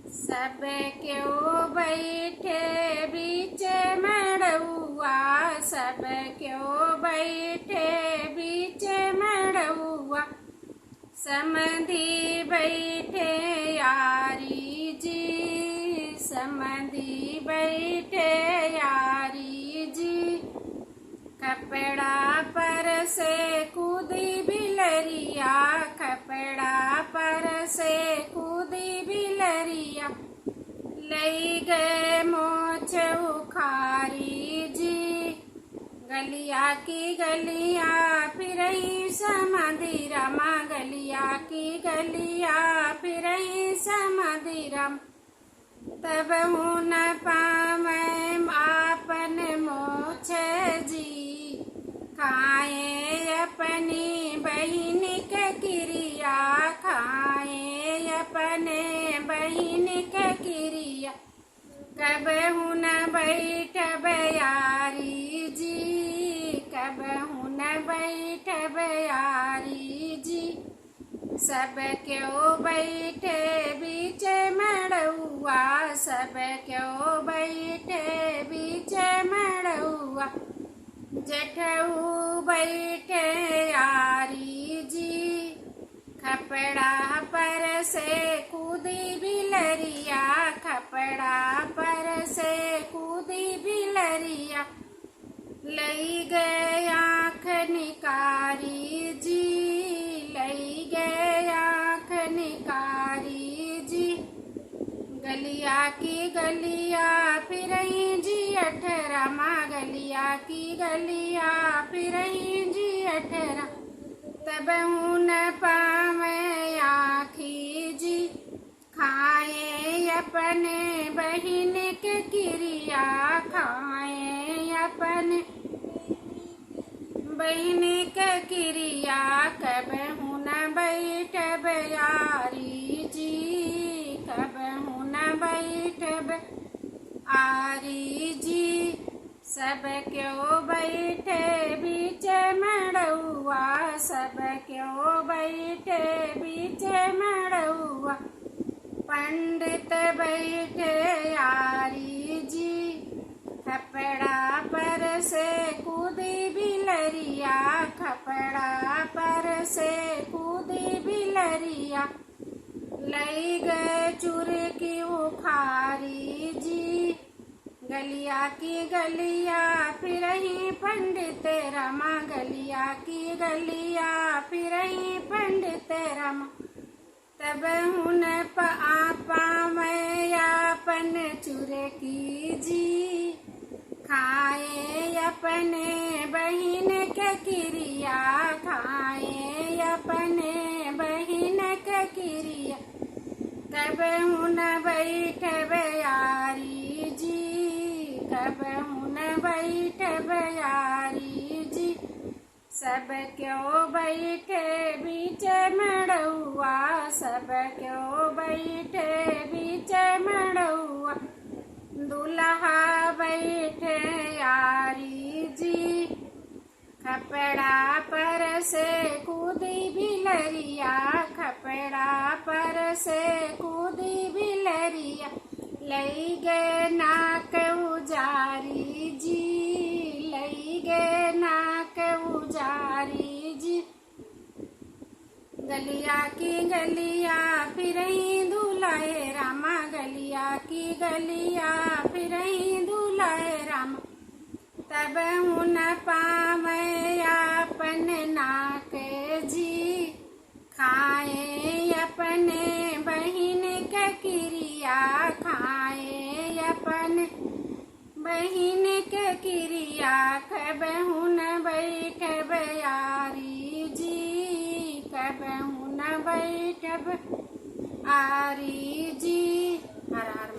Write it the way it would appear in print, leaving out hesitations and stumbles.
सब क्यों बैठे बीच मड़उआ, सब क्यों बैठे बीच मड़उआ। समधी बैठे यारी जी, समधी बैठे यारी जी। कपड़ा पर से कूदी बिलरिया, कपड़ा पर से कूदी बिलरिया। लई गए मोछ उखारी जी, गलिया की गलिया फिरई समाधि रमा, गलिया की गलिया फिरई समाधि रम। तब हूँ न पावे आपन मोछ जी, खाए अपनी बहिन के क्रिया, खाए अपने बहिन के क्रिया। कब हूँ न बैठब यारी जी, कब हूँ न बैठब यारी जी। सब क्यों बैठे बीच मड़उआ, सब क्यों बैठे बीच मड़उआ। जेठऊ बैठे यारी जी, कपड़ा पर से कूदी बिलरिया, कपड़ा पर से कूदी बिलरिया। लई गए आँख निकारी जी, लई गए आँख निकारी जी। गलिया की गलिया फिरई जी अठरमा, गलिया की गलिया फिरई जी अठरा। तब हूँ न पावे आँखी जी, खाए अपने बहिन के क्रिया, खाए अपने बहिन के क्रिया। कब हूँ न बैठब यारी जी, कब हूँ न बैठब आरी जी। सब क्यों बैठे बीच मड़उआ, सब क्यों बैठे बीच मड़उआ। पंडित बैठे यारी जी, कपड़ा पर से कूदी बिलरिया, कपड़ा पर से कूदी बिलरिया। लई गए चूर की उखारी जी, गलिया की गलिया फिरही पंडित रमा, गलिया की गलिया फिरही पंडित रमा। तब हूँ न पावे आपन चूर की जी, खाए अपने बहिन के क्रिया, खाए अपने बहिन के क्रिया। कब हूँ न बैठब यारी जी, कब हूँ न बैठब यारी जी। सब क्यों बैठे बीच मड़उआ, सब क्यों बैठे बीच मड़उआ। दूल्हा बैठे यारी जी, कपड़ा पर से कूदी बिलरिया, कपड़ा पर से कूदी बिलरिया। लई गए नाक उजारी जी, लई गए नाक उजारी जी। गलिया की गलिया फिरही दूल्हे रामा, गलिया की गलिया फिरही दूल्हे रामा। तब हूँ न पावे आपन नाक जी, खाए अपने बहिन के क्रिया, खाए अपने बहिन के क्रिया। कब हूँ न बैठब यारी जी, कब हूँ न बैठब आरी जी। हर हर